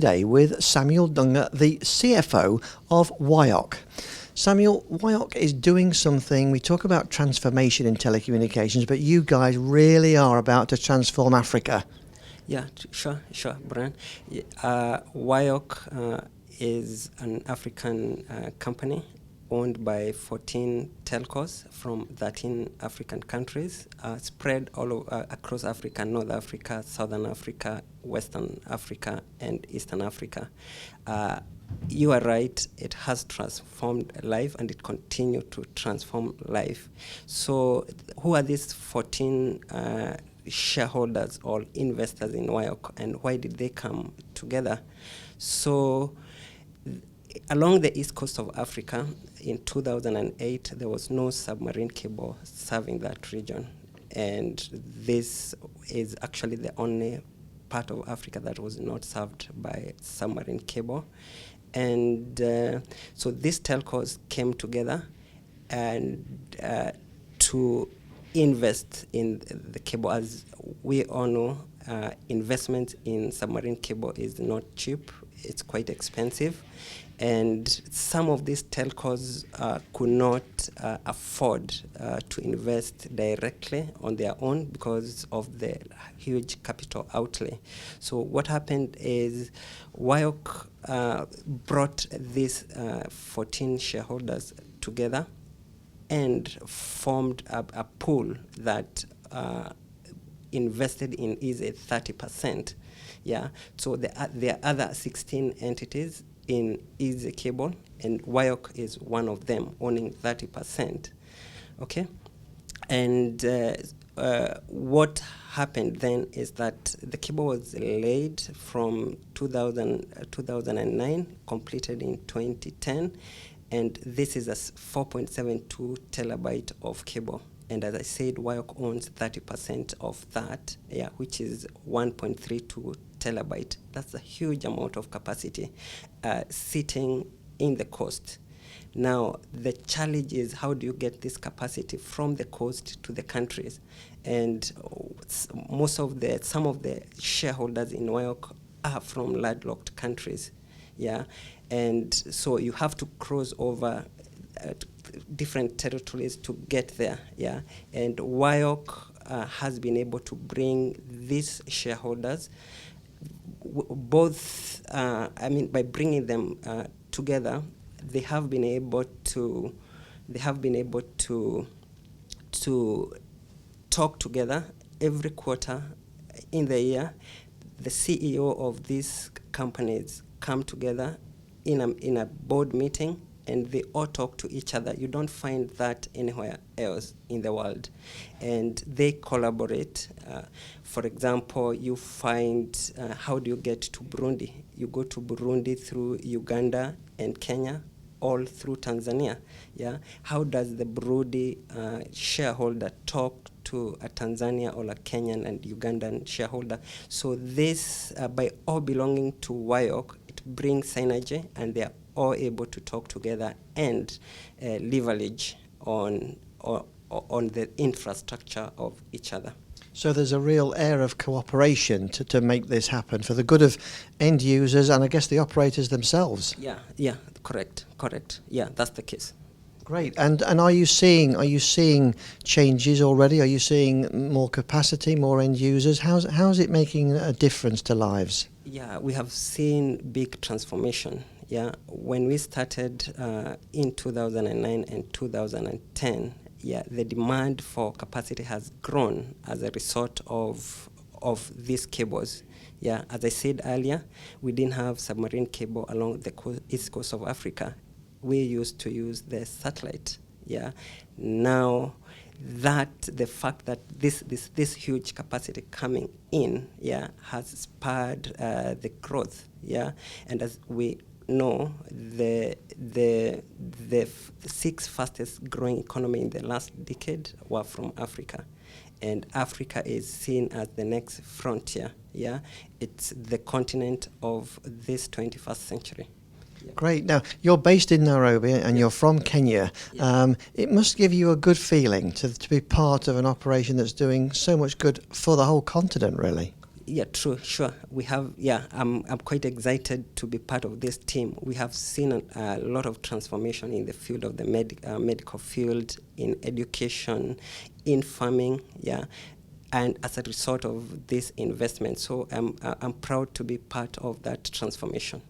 today with Samuel Ndung'u, the CFO of WIOCC. Samuel, WIOCC is doing something. We talk about transformation in telecommunications, but you guys really are about to transform Africa. Yeah, sure, Brian. WIOCC is an African company owned by 14 telcos from 13 African countries, spread all across Africa: North Africa, Southern Africa, Western Africa, and Eastern Africa. You are right, it has transformed life and it continues to transform life. So who are these 14 shareholders or investors in WIOCC, and why did they come together? So along the east coast of Africa, in 2008, there was no submarine cable serving that region. And this is actually the only part of Africa that was not served by submarine cable. And so these telcos came together and to invest in the cable. As we all know, investment in submarine cable is not cheap. It's quite expensive. And some of these telcos could not afford to invest directly on their own because of the huge capital outlay. So what happened is WIOCC brought these 14 shareholders together and formed a pool that invested in easy 30%. Yeah. So there are other 16 entities in Easy Cable, and WIOCC is one of them, owning 30%. Okay, and what happened then is that the cable was laid from 2009, completed in 2010, and this is a 4.72 terabyte of cable. And as I said, WIOCC owns 30% of that, which is 1.32 terabyte. That's a huge amount of capacity sitting in the coast. Now, the challenge is, how do you get this capacity from the coast to the countries? And some of the shareholders in WIOCC are from landlocked countries, and so you have to cross over different territories to get there, and WIOCC has been able to bring these shareholders by bringing them together, they have been able to talk together every quarter in the year. The CEO of these companies come together in a board meeting, and they all talk to each other. You don't find that anywhere else in the world. And they collaborate. For example, you find, how do you get to Burundi? You go to Burundi through Uganda and Kenya, all through Tanzania. How does the Burundi shareholder talk to a Tanzania or a Kenyan and Ugandan shareholder? So this, by all belonging to WIOCC, it brings synergy, and they are all able to talk together and leverage on the infrastructure of each other. So there's a real air of cooperation to make this happen for the good of end users and I guess the operators themselves. Yeah, correct. Yeah, that's the case. Great. And are you seeing changes already? Are you seeing more capacity, more end users? How's it making a difference to lives? Yeah, we have seen big transformation. When we started in 2009 and 2010, the demand for capacity has grown as a result of these cables. As I said earlier, we didn't have submarine cable along the east coast of Africa. We used to use the satellite. Now, the fact that this huge capacity coming in, has spurred the growth. And as we know, the 6 fastest growing economy in the last decade were from Africa. And Africa is seen as the next frontier. It's the continent of this 21st century. Great. Now, you're based in Nairobi and you're from Kenya. It must give you a good feeling to be part of an operation that's doing so much good for the whole continent, really. Yeah, true, sure. We have, yeah, I'm quite excited to be part of this team. We have seen a lot of transformation in the field of the medical field, in education, in farming, yeah, and as a result of this investment. So I'm proud to be part of that transformation.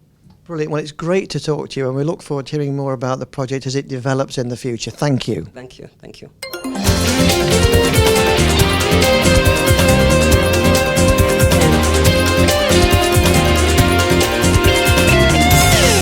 Brilliant. Well, it's great to talk to you, and we look forward to hearing more about the project as it develops in the future. Thank you. Thank you. Thank you.